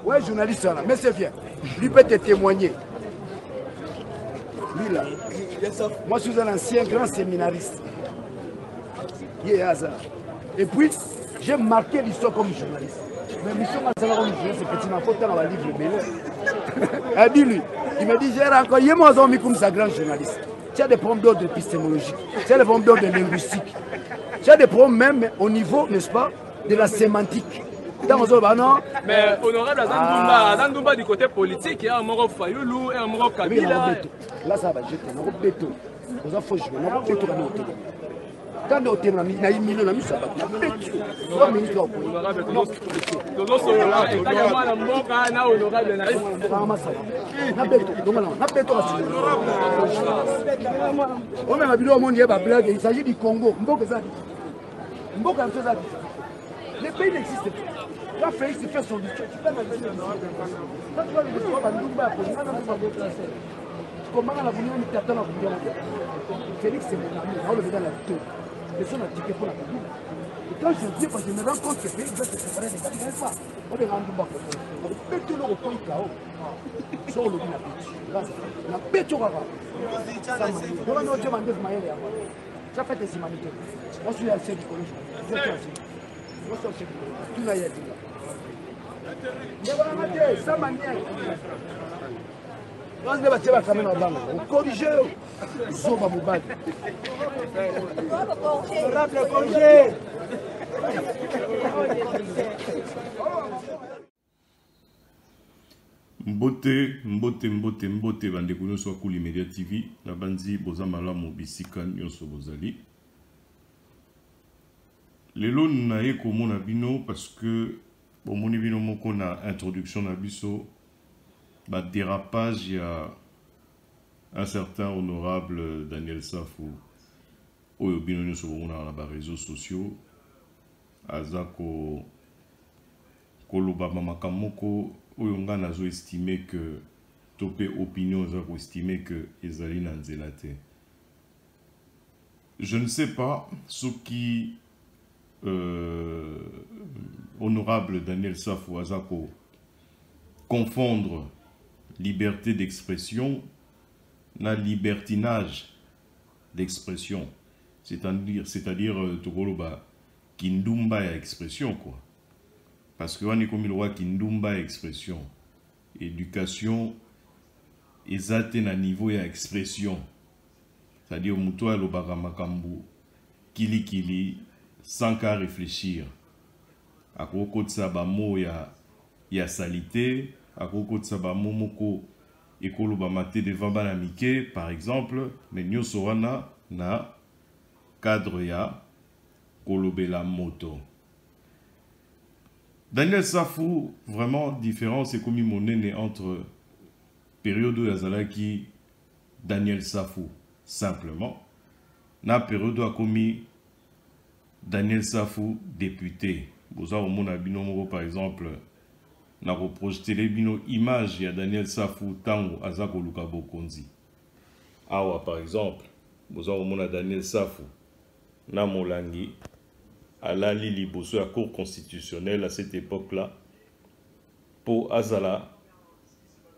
Ouais, journaliste là, mais c'est bien. Lui peut te témoigner. Lui là. Moi, je suis un ancien grand séminariste. Et puis, j'ai marqué l'histoire comme journaliste. Mais mission comme journaliste, c'est petit, ma faute dans le livre meilleur. Elle dit lui, il me dit, j'ai encore, il y a moi comme ça, grand journaliste. Tu as des problèmes d'ordre épistémologique, tu as des problèmes d'ordre linguistique, tu as des problèmes même au niveau, n'est-ce pas, de la sémantique. Mais honorable Azandoumba du côté politique, il y a un moro Fayoulou et un moro Kabila. Là, ça va jeter, on va béton. On va faut jouer, on va béton à notre. Quand on est on a mis le ça va béton. Il s'agit du Congo. Les pays n'existent plus. Quand Félix fait son histoire, tu peux analyser l'histoire. Quand tu vois l'histoire, comment on a voulu un dictateur dans Félix, c'est mon ami, on le met dans la vidéo. Personne n'a tiqué pour la vidéo. Et quand je dis, parce que je me rends compte que Félix va se séparer des gars, il ne pas. On est rendu bas. On peut tout le reprendre KO. Sur le bin à petit. La bête au rava. On va nous dire, ça fait des humanités. Moi, je suis assez du collège. Je suis assez. Tout n'a pas dit. Ça m'a dit. On ne va pas faire un banc. On corrige. On va vous battre. Mbote bandeko nyonso akuli Media TV na banzi boza malamu bisika nyonso bozali. Lelo na ye komona bino parce que bomoni bino moko na introduction na biso ba dérapage ya un certain honorable Daniel Safou oyo bino nyonso bomona na ba réseaux sociaux azako koloba makamoko oyo nga nazo estimer que topé opinion azako estimer que ezali na nzela te. Je ne sais pas ce qui honorable Daniel Safou Azako confondre liberté d'expression na libertinage d'expression, c'est-à-dire Togoloba kindumba ya expression quoi, parce que on est comme le roi kindumba ya expression, éducation ezate na niveau ya expression, c'est-à-dire mutoa lo makambu kili kili sans qu'à réfléchir. À propos de ça, ya salité, à propos de ça, moko ekolo bamate devant banamike, par exemple, mais nyo sowana na cadre ya kolobela moto. Daniel Safou, vraiment différent, c'est comme mon nez entre période yazalaki Daniel Safou, simplement. na période a commis Daniel Safou député. Vous avez mon abino par exemple na reprojeté les bino image ya Daniel Safou tango azako luka bokonzi. Awa par exemple, vous avez mon Daniel Safou na molangi alali liboso ya cour constitutionnelle à cette époque-là pour azala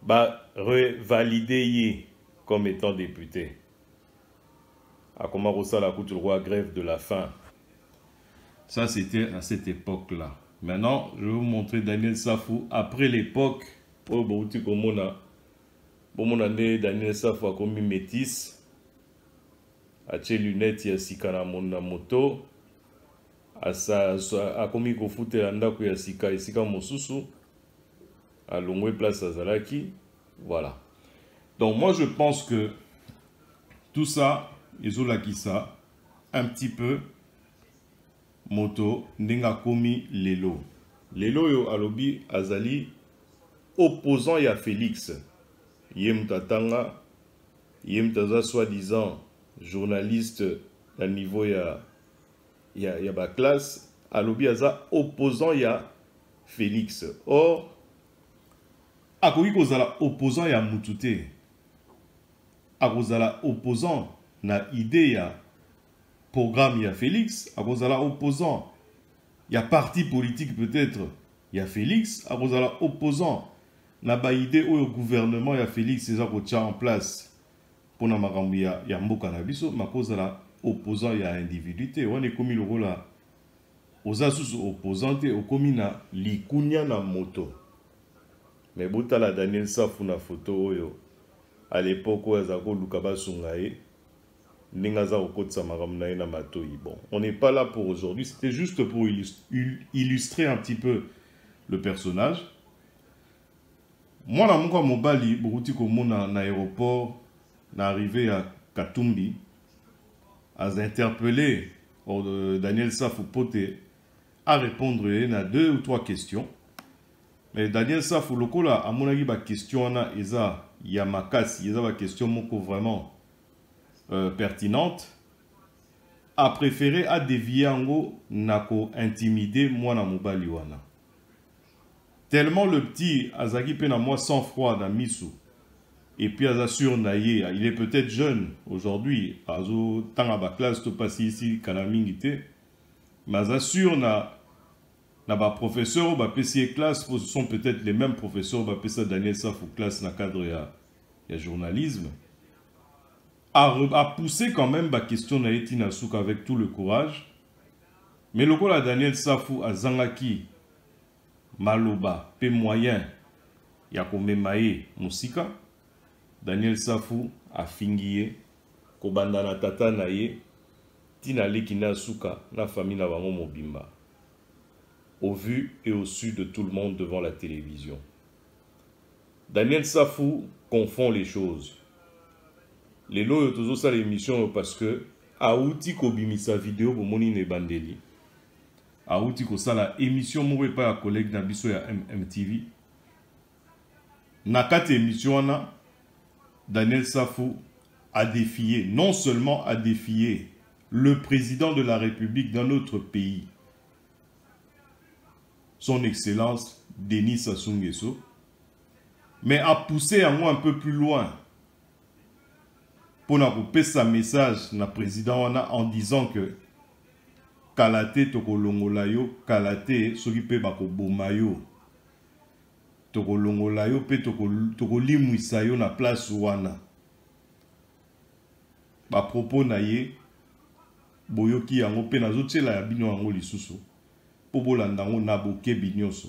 ba revalider comme étant député. A comment ça la coûte le roi grève de la faim. Ça c'était à cette époque-là. Maintenant, je vais vous montrer Daniel Safou après l'époque. Oh, bon, tu comme mon année Daniel Safou a commis métis. A tché lunettes ya sika na moto. A commis ko foute landa ko ya sika mosusu. A longwe place à Zalaki. Voilà. Donc moi je pense que tout ça, ils ont ça un petit peu moto n'enga komi lelo. Lelo yo alobi azali opposant ya Félix. Yem tatanga, yem taza soi-disant journaliste à niveau ya ba classe, alobi aza opposant ya Félix. Or akoki kozala opposant ya mutute. Akozala opposant na idée ya programme ya Félix, akozala opposant ya parti politique peut-être ya Félix, akozala opposant na ba idée au gouvernement ya Félix eza ko tia en place pour na makambo ya mboka na biso, makozala opposant ya individuité. On est comme le rôle là aux asus opposante au komina likunya na moto. Mais botala Daniel Safou na photo oyo à l'époque où Azako Lukaba Sungaye, Ningaza Okotsa Maramnae na Matoi. Bon, on n'est pas là pour aujourd'hui, c'était juste pour illustrer un petit peu le personnage. Moi, na Mobali, Boruti Komo na aéroport, na arrivé à Katumbi, a interpellé Daniel Safou Poté à répondre à 2 ou 3 questions. Mais Daniel Safou Lokola, à mon avis, la question na eza Yamakasi, eza la question moko vraiment pertinente, a préféré à dévier ango nako intimider moi na mobali wana. Tellement le petit Azaki pena moi sans froid dans Misu. Et puis Azasur Naye, il est peut-être jeune aujourd'hui, Azo Tangaba classe to passi ici Kanamingite, mais Azasur na ba professeur ba PC classe, ce sont peut-être les mêmes professeurs ba PC Daniel Safou classe na cadre ya journalisme. A poussé quand même ba question na Etina Souk avec tout le courage. Mais le la Daniel Safou a Zangaki Maloba pe moyen ya komemaye musika. Daniel Safou a fingié kobanda na tata na ye tina leki na suka na famille na bango mobimba. Au vu et au su de tout le monde devant la télévision. Daniel Safou confond les choses. Les lots toujours ça l'émission parce que Aouti Kobimi sa vidéo pour moni ne bandeli. Aouti ko ça la émission moué pas à collègue Nabiso ya MTV. Nakate émission na Daniel Safou a défié, non seulement a défié le président de la République dans notre pays, son Excellence Denis Sassou Nguesso, mais a poussé un peu plus loin pour couper sa message na président en disant que Kalate toko longolayo, Kalate sokipe bako bomayo, toko longolayo pe toko limwisayo na place wana. Ba propos na ye boyoki yango pe nazotela ya bino yango lisusu. Pobolandango naboke binyoso.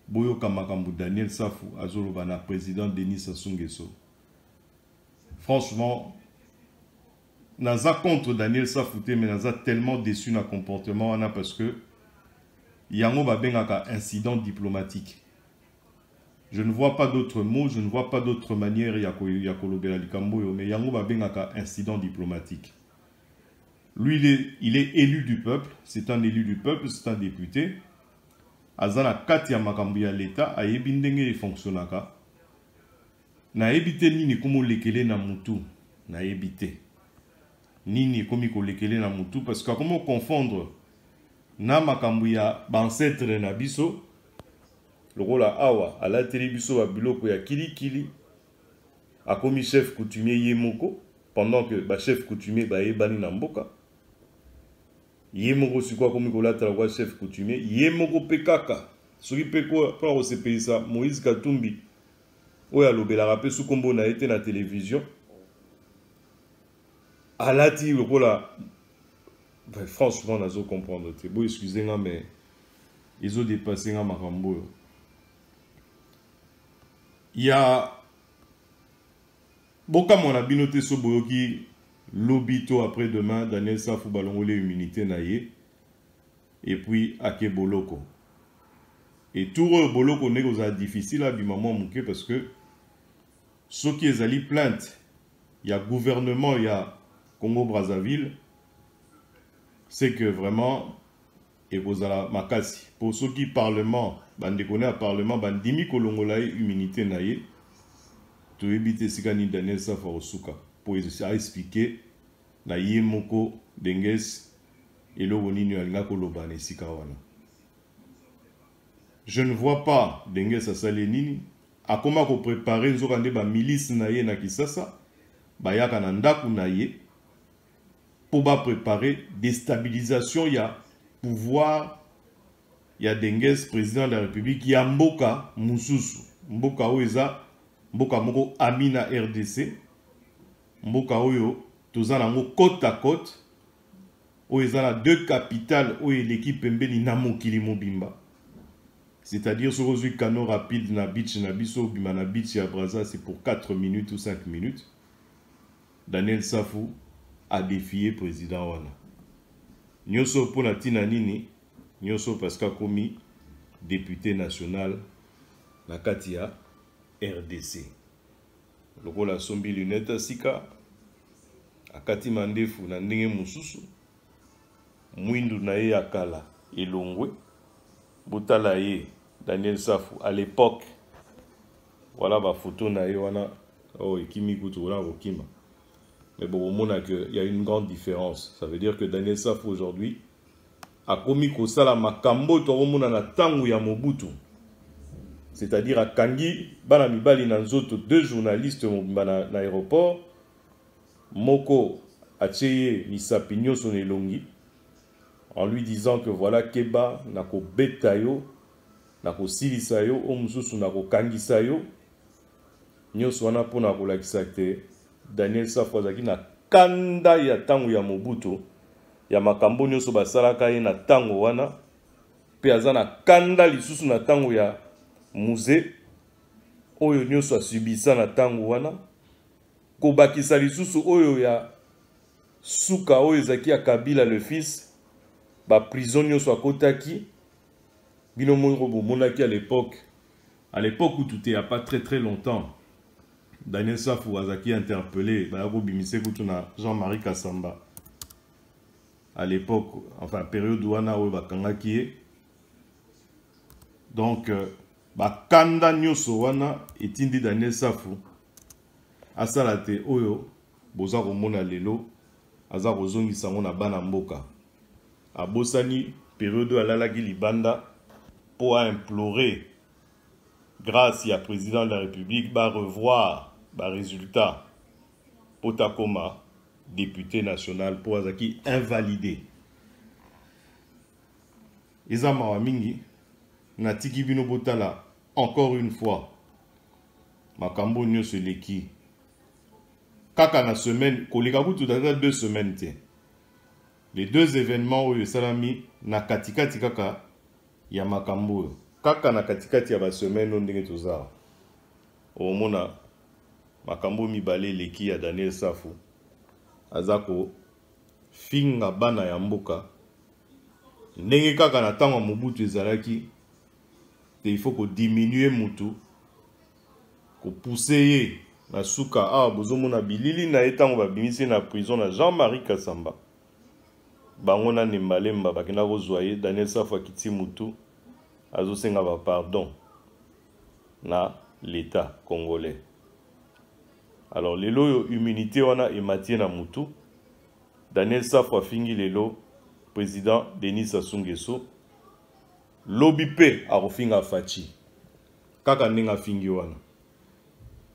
Boyoka makambu Daniel Safou azoloba na président Denis Sassou Nguesso. Franchement, naza contre Daniel Safou mais naza tellement déçu na comportement wana parce que yango babengaka incident diplomatique. Je ne vois pas d'autres mots, je ne vois pas d'autre manière ya kolobela likambo mais yango babengaka incident diplomatique. Lui, il est élu du peuple, c'est un élu du peuple, c'est un député. Azana kati ya makambu ya l'État, a yebindenge e fonctionnaka. Na ebite nini kumo lekele na mutu, na ebite. nini komi kolekele na mutu parce que comment confondre na makambo ya ancêtre na biso lokola awa alateli biso ba biloko ya kili akomi chef coutumier yemoko pendant que ba chef coutumier ba yebani na mboka yemoko sikwa komi kolatela kwa chef coutumier yemoko pekaka soki peko pour se payer Moïse Katumbi oyo alobelaka pe su kombo na ete na télévision alati lokola franchement nazo comprendre te bon excusez-moi mais ils ont dépassé nga makambo il y a boka mona binote so boyoki lobito après demain Daniel Safou balongole immunité na ye et puis ake boloko et tout boloko nego za difficile à bimamo muke parce que ceux qui ezali plainte il y a gouvernement il y a Congo Brazzaville c'est que vraiment et vous ala makasi pour ceux qui parlement bande connaît à parlement bandimi kolongola immunité na ye to éviter sikani Daniel Safou Osuka pour expliquer na yemoko denges et lo woni alinga koloba na sika wana. Je ne vois pas denges asale nini akoma ko préparer nzokande ba milice na ye na Kisasa bayaka na ndaku na ye pour ba préparer déstabilisation ya pouvoir ya denges président de la République ya mboka mususu mboka oeza mboka moko amina RDC mboka oyo tozana ngo côte à côte oeza na deux capitales oyo l'équipe pembeni na mokili mobimba. C'est-à-dire sur le canot rapide na beach na biso bima na beach ya Brazza c'est pour 4 minutes ou 5 minutes. Daniel Safou a défié président wana. Nyoso pona tina nini, nyoso parce qu'a commis député national na katia RDC. Lokola sombi lunette sika akati mandefu na ndenge mususu mwindu na ye akala elongwe botala ye Daniel Safou à l'époque voilà ba photo na ye wana oh ekimi kutu wana okima mais bon au monde il y a une grande différence. Ça veut dire que Daniel Safou aujourd'hui a commis kosala makambo to omona na tangu ya Mobutu, c'est-à-dire à kangi bana mibali na nzoto deux journalistes na aéroport moko acheye misapi nyoso nelongi en lui disant que voilà keba nako betayo nako silisa yo o mususu nako kangisa yo nyoso wana pona ko lakisa te Daniel Safou azaki na kanda ya tango ya Mobutu ya makambo nyoso basalaka ye na tango wana pe aza na kanda lisusu na tango ya musée oyo nyoso asubisa na tango wana kobakisa lisusu oyo ya suka oyo ezaki ya Kabila le fils ba prison nyoso akotaki bino mongo bomonaki à l'époque où tout est a pas très longtemps Daniel Safou azaki interpellé bayako bimise kutu na Jean-Marie Kassamba à l'époque enfin période wana oyo bakangaki ye donc bakanda nyoso wana etindi Daniel Safou asala te oyo boza komona lelo aza kozongisa ngo na bana mboka abosani période alalaki libanda pour implorer grâce à président de la République ba revoir ba résultat potakoma député national pour azaki invalidé ezama wa mingi natiki bino botala encore une fois makambo nyoso leki kaka na semaine koleka kutu daza 2 semaines te les deux événements oyo salami na katikati kaka ya makambo kaka na katikati ya ba semaine ndenge tozala omona makambo mibale leki ya Daniel Safou azako finga bana ya mboka ndenge kaka na tango Mobutu ezalaki te il faut ko diminuer mutu ko pousser ye na suka bozomona bilili na etango babimisi na prison na Jean-Marie Kassamba bango na nembalemba bakina kozwa ye Daniel Safou akiti mutu azosenga ba pardon na l'État congolais. Alors lelo yo immunité wana ematie na mutu Daniel Safwa Fingi Lelo, président Denis Sassou Nguesso, lobby pe a Rofinga Fachi. Kaka Nenga Fingi wana.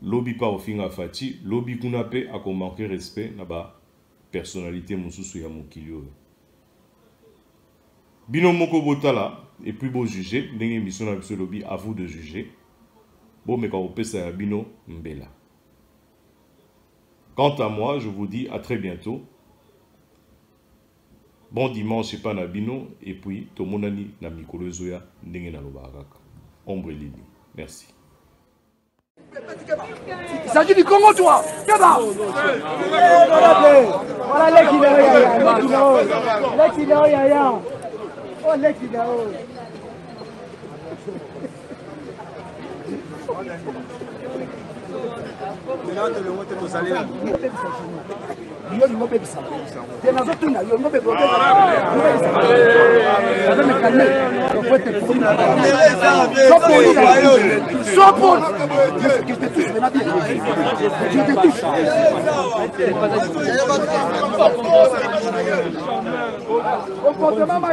Lobby pa Rofinga Fachi, lobby kuna pe a manqué respect na ba personnalité mususu ya mokili. Bino moko botala et puis beau juger, ndenge mission na biso lobby à vous de juger. Bon mais quand vous pesa ya bino mbela. Quant à moi, je vous dis à très bientôt. Bon dimanche chez Panabino et puis Tomonani na mikolo zoya ndenge na lobaraka. Ombre Lili. Merci. Il s'agit du Congo, toi. Voilà comportement